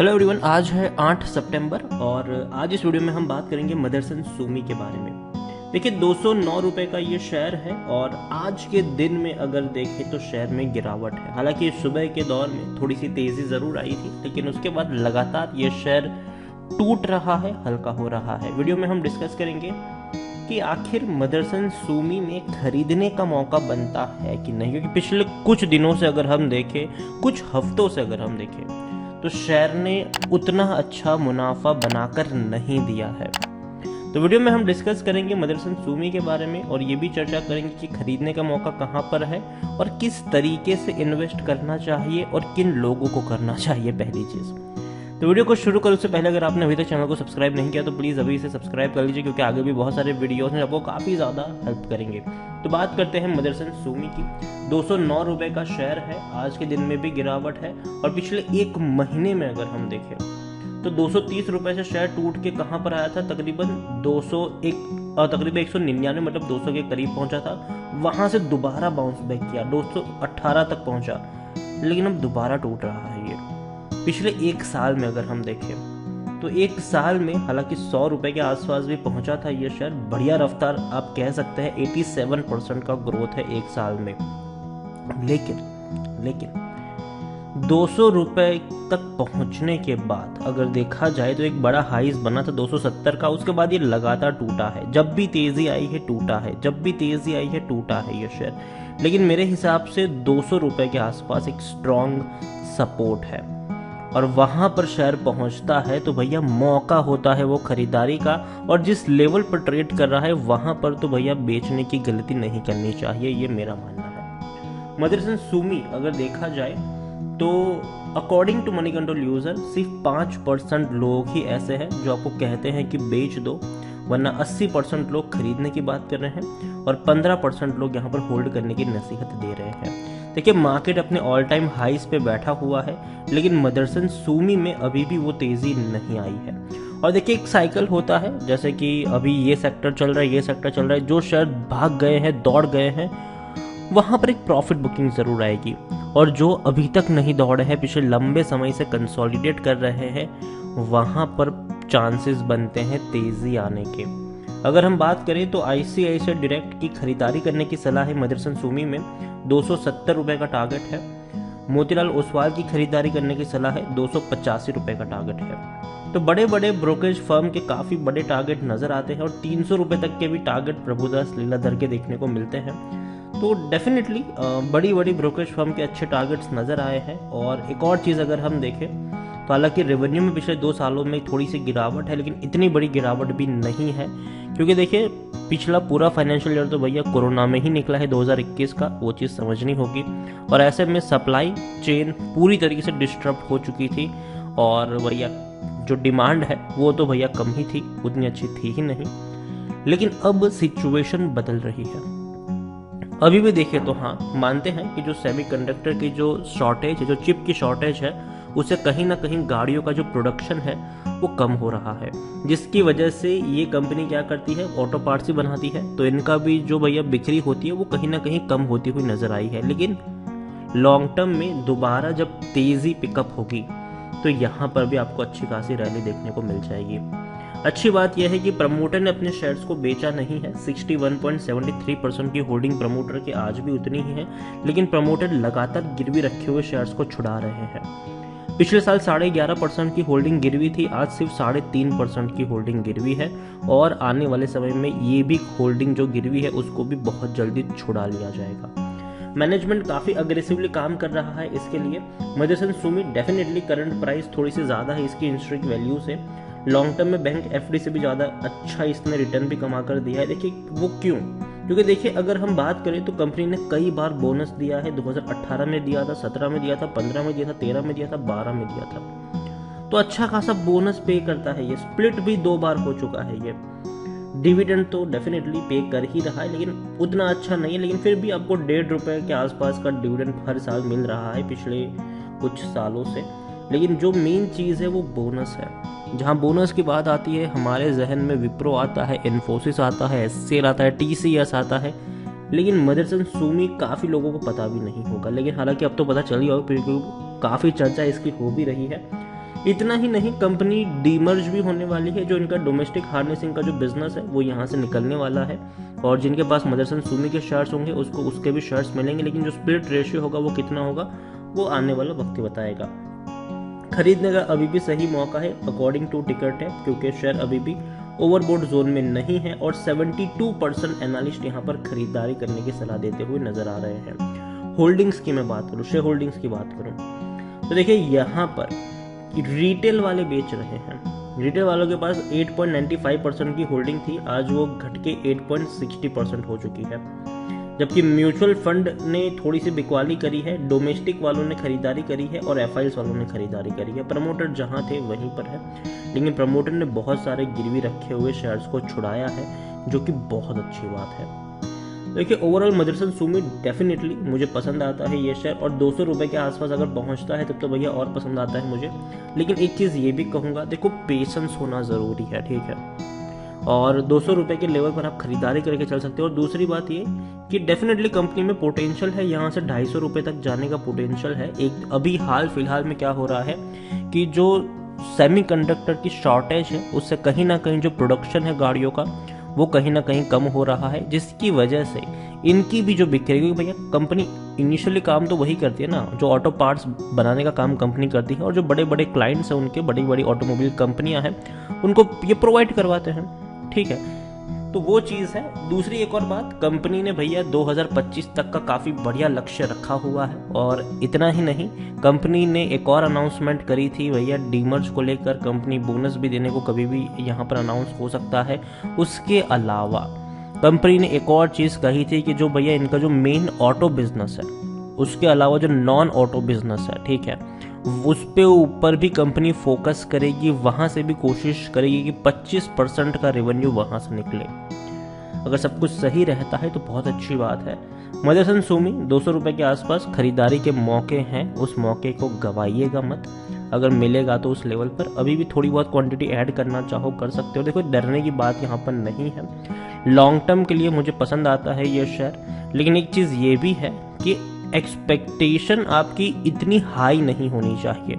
Hello everyone, आज है 8 सितंबर और आज इस वीडियो में हम बात करेंगे मदरसन सूमी के बारे में। देखिए 209 रुपए का ये शेयर है और आज के दिन में अगर देखें तो शेयर में गिरावट है। हालांकि सुबह के दौर में थोड़ी सी तेजी जरूर आई थी, लेकिन उसके बाद लगातार ये शेयर टूट रहा है, हल्का हो रहा है। वीडियो में हम डिस्कस करेंगे कि आखिर मदरसन सूमी में खरीदने का मौका बनता है कि नहीं, क्योंकि पिछले कुछ दिनों से अगर हम देखें, कुछ हफ्तों से अगर हम देखें तो शेयर ने उतना अच्छा मुनाफा बनाकर नहीं दिया है। तो वीडियो में हम डिस्कस करेंगे मदरसन सूमी के बारे में और ये भी चर्चा करेंगे कि खरीदने का मौका कहाँ पर है और किस तरीके से इन्वेस्ट करना चाहिए और किन लोगों को करना चाहिए। पहली चीज़, तो वीडियो को शुरू करो उससे पहले अगर आपने अभी तक चैनल को सब्सक्राइब नहीं किया तो प्लीज़ अभी इसे सब्सक्राइब कर लीजिए, क्योंकि आगे भी बहुत सारे वीडियोस हैं आपको काफ़ी ज़्यादा हेल्प करेंगे। तो बात करते हैं मदरसन सूमी की। 209 रुपये का शेयर है, आज के दिन में भी गिरावट है और पिछले एक महीने में अगर हम देखें तो 230 रुपये से शेयर टूट के कहाँ पर आया था, तकरीबन 199, मतलब 200 के करीब पहुँचा था। वहाँ से दोबारा बाउंस बैक किया, 218 तक पहुँचा, लेकिन अब दोबारा टूट रहा है। ये पिछले एक साल में अगर हम देखें तो एक साल में हालांकि 100 रुपए के आसपास भी पहुंचा था ये शेयर। बढ़िया रफ्तार आप कह सकते हैं, 87% का ग्रोथ है एक साल में। लेकिन 200 रुपए तक पहुंचने के बाद अगर देखा जाए तो एक बड़ा हाइज बना था 270 का, उसके बाद ये लगातार टूटा है। जब भी तेजी आई है टूटा है, जब भी तेजी आई है टूटा है ये शेयर। लेकिन मेरे हिसाब से 200 रुपए के आसपास एक स्ट्रॉन्ग सपोर्ट है और वहां पर शेयर पहुंचता है तो भैया मौका होता है वो खरीदारी का, और जिस लेवल पर ट्रेड कर रहा है वहां पर तो भैया बेचने की गलती नहीं करनी चाहिए, ये मेरा मानना है। मदरसन सूमी अगर देखा जाए तो according to money control user सिर्फ 5% लोग ही ऐसे हैं जो आपको कहते हैं कि बेच दो, वरना 80% लोग खरीदने की बात कर रहे हैं और 15% लोग यहाँ पर होल्ड करने की नसीहत दे रहे हैं। देखिए मार्केट अपने ऑल टाइम हाइस पे बैठा हुआ है, लेकिन मदरसन सूमी में अभी भी वो तेजी नहीं आई है। और देखिए एक साइकिल होता है, जैसे कि अभी ये सेक्टर चल रहा है, ये सेक्टर चल रहा है, जो शेयर भाग गए हैं, दौड़ गए हैं, वहां पर एक प्रॉफिट बुकिंग जरूर आएगी। और जो अभी तक नहीं दौड़े हैं, पिछले लंबे समय से कंसोलिडेट कर रहे हैं, वहां पर चांसेस बनते हैं तेजी आने के। अगर हम बात करें तो ICICI डायरेक्ट की खरीदारी करने की सलाह है मदरसन सूमी में, 270 रुपए का टारगेट है। मोतीलाल ओसवाल की खरीदारी करने की सलाह है, 285 रुपए का टारगेट है। तो बड़े बड़े ब्रोकरेज फर्म के काफी बड़े टारगेट नजर आते हैं और 300 रुपए तक के भी टारगेट प्रभुदास लीलाधर के देखने को मिलते हैं। तो डेफिनेटली बड़ी बड़ी ब्रोकरेज फर्म के अच्छे टारगेट्स नजर आए हैं। और एक और चीज अगर हम देखें तो हालांकि रेवेन्यू में पिछले 2 सालों में थोड़ी सी गिरावट है, लेकिन इतनी बड़ी गिरावट भी नहीं है, क्योंकि देखिए पिछला पूरा फाइनेंशियल ईयर तो भैया कोरोना में ही निकला है 2021 का, वो चीज़ समझनी होगी। और ऐसे में सप्लाई चेन पूरी तरीके से डिस्टर्ब हो चुकी थी और भैया जो डिमांड है वो तो भैया कम ही थी, उतनी अच्छी थी ही नहीं। लेकिन अब सिचुएशन बदल रही है। अभी भी देखें तो हाँ, मानते हैं कि जो सेमीकंडक्टर की जो शॉर्टेज है, जो चिप की शॉर्टेज है, उससे कहीं ना कहीं गाड़ियों का जो प्रोडक्शन है वो कम हो रहा है, जिसकी वजह से ये कंपनी क्या करती है, ऑटो पार्ट्स ही बनाती है, तो इनका भी जो भैया बिक्री होती है वो कहीं ना कहीं कम होती हुई नजर आई है। लेकिन लॉन्ग टर्म में दोबारा जब तेजी पिकअप होगी तो यहाँ पर भी आपको अच्छी खासी रैली देखने को मिल जाएगी। अच्छी बात यह है कि प्रमोटर ने अपने शेयर्स को बेचा नहीं है। 61.73% की होल्डिंग प्रमोटर की आज भी उतनी ही है, लेकिन प्रमोटर लगातार गिरवी रखे हुए शेयर्स को छुड़ा रहे हैं। पिछले साल 11.5% की होल्डिंग गिरवी थी, आज सिर्फ 3.5% की होल्डिंग गिरवी है और आने वाले समय में ये भी होल्डिंग जो गिरवी है उसको भी बहुत जल्दी छुड़ा लिया जाएगा। मैनेजमेंट काफ़ी अग्रेसिवली काम कर रहा है इसके लिए। मदरसन सूमी डेफिनेटली करंट प्राइस थोड़ी सी ज़्यादा है इसकी इंस्ट्रिक वैल्यू से। लॉन्ग टर्म में बैंक FD से भी ज़्यादा अच्छा इसने रिटर्न भी कमा कर दिया है। देखिए वो क्यों, क्योंकि देखिए अगर हम बात करें तो कंपनी ने कई बार बोनस दिया है। 2018 में दिया था, 17 में दिया था, 15 में दिया था, 13 में दिया था, 12 में दिया था। तो अच्छा खासा बोनस पे करता है ये। स्प्लिट भी 2 बार हो चुका है ये। डिविडेंड तो डेफिनेटली पे कर ही रहा है, लेकिन उतना अच्छा नहीं है, लेकिन फिर भी आपको 1.5 रुपए के आसपास का डिविडेंड हर साल मिल रहा है पिछले कुछ सालों से। लेकिन जो मेन चीज़ है वो बोनस है। जहाँ बोनस की बात आती है हमारे जहन में विप्रो आता है, इन्फोसिस आता है, SCL आता है, TCS आता है, लेकिन मदरसन सूमी काफ़ी लोगों को पता भी नहीं होगा। लेकिन हालांकि अब तो पता चल गया होगा, क्योंकि काफ़ी चर्चा इसकी हो भी रही है इतना ही नहीं, कंपनी डीमर्ज भी होने वाली है। जो इनका डोमेस्टिक हार्नेसिंग का जो बिजनेस है वो यहाँ से निकलने वाला है, और जिनके पास मदरसन सुमी के शेयर्स होंगे उसको उसके भी शेयर्स मिलेंगे, लेकिन जो स्प्लिट रेशियो होगा वो कितना होगा वो आने वाला वक्त ही बताएगा। खरीदने का अभी भी सही मौका है अकॉर्डिंग टू टिकट है, क्योंकि शेयर अभी भी ओवरबोट जोन में नहीं है, और 72% एनालिस्ट यहाँ पर खरीदारी करने की सलाह देते हुए नजर आ रहे हैं। होल्डिंग्स की मैं बात करूँ, शेयर होल्डिंग्स की बात करूँ, तो देखिए यहाँ पर रिटेल वाले बेच रहे हैं। रिटेल वालों के पास 8.95% की होल्डिंग थी, आज वो घट के 8.60% हो चुकी है। जबकि म्यूचुअल फंड ने थोड़ी सी बिकवाली करी है, डोमेस्टिक वालों ने खरीदारी करी है और एफआईएस वालों ने खरीदारी करी है। प्रमोटर जहां थे वहीं पर है, लेकिन प्रमोटर ने बहुत सारे गिरवी रखे हुए शेयर्स को छुड़ाया है, जो कि बहुत अच्छी बात है। देखिए ओवरऑल मदरसन सुमी डेफिनेटली मुझे पसंद आता है ये शेयर, और 200 रुपये के आसपास अगर पहुंचता है तब तो भैया और पसंद आता है मुझे। लेकिन एक चीज़ ये भी कहूँगा, देखो पेशेंस होना ज़रूरी है, ठीक है, और 200 रुपये के लेवल पर आप खरीदारी करके चल सकते हो। और दूसरी बात ये कि डेफिनेटली कंपनी में पोटेंशियल है, यहाँ से 250 रुपये तक जाने का पोटेंशियल है। एक अभी हाल फिलहाल में क्या हो रहा है कि जो सेमीकंडक्टर की शॉर्टेज है उससे कहीं ना कहीं जो प्रोडक्शन है गाड़ियों का वो कहीं ना कहीं कम हो रहा है, जिसकी वजह से इनकी भी जो बिक्री, क्योंकि भैया कंपनी इनिशियली काम तो वही करती है ना, जो ऑटो पार्ट्स बनाने का काम कंपनी करती है, और जो बड़े बड़े क्लाइंट्स हैं उनके, बड़ी बड़ी ऑटोमोबाइल कंपनियां हैं, उनको ये प्रोवाइड करवाते हैं, ठीक है, तो वो चीज़ है। दूसरी एक और बात, कंपनी ने भैया 2025 तक का काफ़ी बढ़िया लक्ष्य रखा हुआ है, और इतना ही नहीं, कंपनी ने एक और अनाउंसमेंट करी थी भैया डीमर्ज को लेकर, कंपनी बोनस भी देने को कभी भी यहाँ पर अनाउंस हो सकता है। उसके अलावा कंपनी ने एक और चीज़ कही थी कि जो भैया इनका जो मेन ऑटो बिजनेस है उसके अलावा जो नॉन ऑटो बिजनेस है, ठीक है, उस पे ऊपर भी कंपनी फोकस करेगी, वहाँ से भी कोशिश करेगी कि 25% का रेवेन्यू वहाँ से निकले। अगर सब कुछ सही रहता है तो बहुत अच्छी बात है। मदरसन सुमी 200 रुपये के आसपास खरीदारी के मौके हैं, उस मौके को गवाइएगा मत। अगर मिलेगा तो उस लेवल पर अभी भी थोड़ी बहुत क्वांटिटी ऐड करना चाहो कर सकते हो। देखो डरने की बात यहाँ पर नहीं है, लॉन्ग टर्म के लिए मुझे पसंद आता है ये शेयर, लेकिन एक चीज़ ये भी है कि एक्सपेक्टेशन आपकी इतनी हाई नहीं होनी चाहिए।